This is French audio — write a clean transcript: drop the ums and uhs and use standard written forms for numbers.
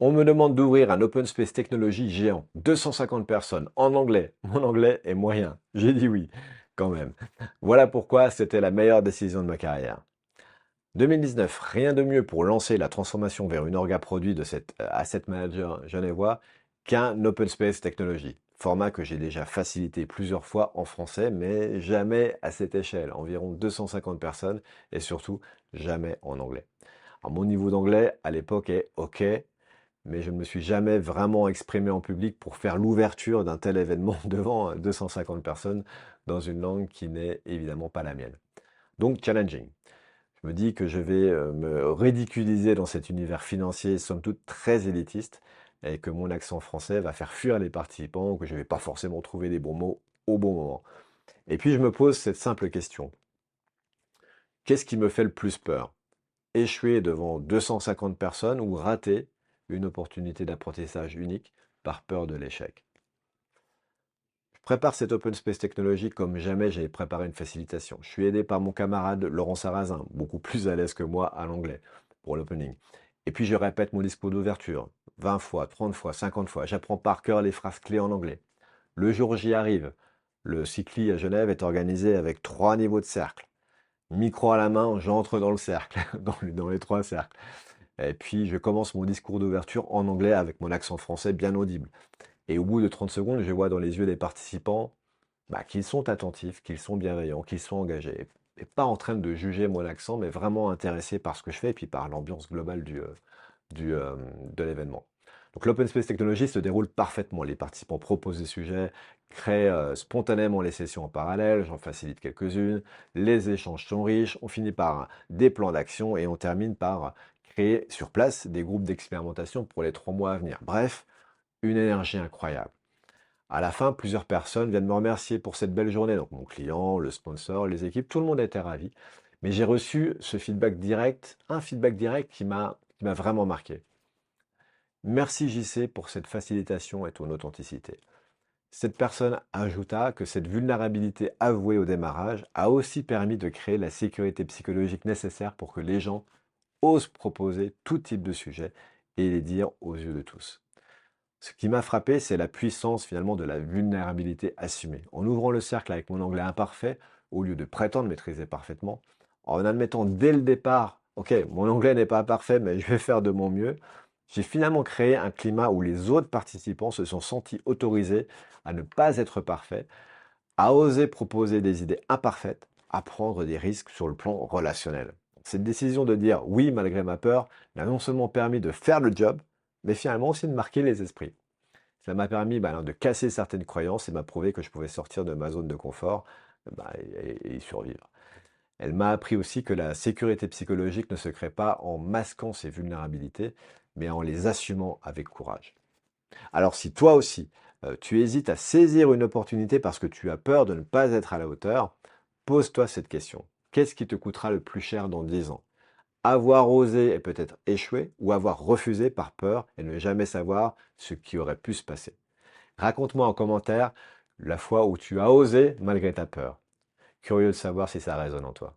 On me demande d'ouvrir un open space technologie géant, 250 personnes, en anglais. Mon anglais est moyen. J'ai dit oui, quand même. Voilà pourquoi c'était la meilleure décision de ma carrière. 2019, rien de mieux pour lancer la transformation vers une orga produit de cet asset manager genevois qu'un open space technologie. Format que j'ai déjà facilité plusieurs fois en français, mais jamais à cette échelle, environ 250 personnes, et surtout jamais en anglais. Alors, mon niveau d'anglais à l'époque est OK, mais je ne me suis jamais vraiment exprimé en public pour faire l'ouverture d'un tel événement devant 250 personnes dans une langue qui n'est évidemment pas la mienne. Donc challenging. Je me dis que je vais me ridiculiser dans cet univers financier, somme toute très élitiste, et que mon accent français va faire fuir les participants, que je ne vais pas forcément trouver les bons mots au bon moment. Et puis je me pose cette simple question. Qu'est-ce qui me fait le plus peur? Échouer devant 250 personnes ou rater une opportunité d'apprentissage unique par peur de l'échec? Je prépare cet Open Space technologique comme jamais j'avais préparé une facilitation. Je suis aidé par mon camarade Laurent Sarrazin, beaucoup plus à l'aise que moi à l'anglais pour l'opening. Et puis je répète mon discours d'ouverture 20 fois, 30 fois, 50 fois. J'apprends par cœur les phrases clés en anglais. Le jour j'y arrive. Le cycli à Genève est organisé avec 3 niveaux de cercle. Micro à la main, j'entre dans le cercle, dans les 3 cercles. Et puis je commence mon discours d'ouverture en anglais avec mon accent français bien audible. Et au bout de 30 secondes, je vois dans les yeux des participants qu'ils sont attentifs, qu'ils sont bienveillants, qu'ils sont engagés. Et pas en train de juger mon accent, mais vraiment intéressés par ce que je fais et puis par l'ambiance globale de l'événement. Donc l'Open Space Technology se déroule parfaitement. Les participants proposent des sujets, créent spontanément les sessions en parallèle, j'en facilite quelques-unes, les échanges sont riches, on finit par des plans d'action et on termine par créer sur place des groupes d'expérimentation pour les 3 mois à venir. Bref, une énergie incroyable. À la fin, plusieurs personnes viennent me remercier pour cette belle journée. Donc mon client, le sponsor, les équipes, tout le monde était ravi. Mais j'ai reçu ce feedback direct, un feedback direct qui m'a vraiment marqué. Merci JC pour cette facilitation et ton authenticité. Cette personne ajouta que cette vulnérabilité avouée au démarrage a aussi permis de créer la sécurité psychologique nécessaire pour que les gens osent proposer tout type de sujet et les dire aux yeux de tous. Ce qui m'a frappé, c'est la puissance finalement de la vulnérabilité assumée. En ouvrant le cercle avec mon anglais imparfait, au lieu de prétendre maîtriser parfaitement, en admettant dès le départ, ok, mon anglais n'est pas parfait, mais je vais faire de mon mieux, j'ai finalement créé un climat où les autres participants se sont sentis autorisés à ne pas être parfaits, à oser proposer des idées imparfaites, à prendre des risques sur le plan relationnel. Cette décision de dire oui malgré ma peur m'a non seulement permis de faire le job, mais finalement aussi de marquer les esprits. Ça m'a permis de casser certaines croyances et m'a prouvé que je pouvais sortir de ma zone de confort et y survivre. Elle m'a appris aussi que la sécurité psychologique ne se crée pas en masquant ses vulnérabilités, mais en les assumant avec courage. Alors si toi aussi, tu hésites à saisir une opportunité parce que tu as peur de ne pas être à la hauteur, pose-toi cette question. Qu'est-ce qui te coûtera le plus cher dans 10 ans? Avoir osé et peut-être échoué, ou avoir refusé par peur et ne jamais savoir ce qui aurait pu se passer? Raconte-moi en commentaire la fois où tu as osé malgré ta peur. Curieux de savoir si ça résonne en toi.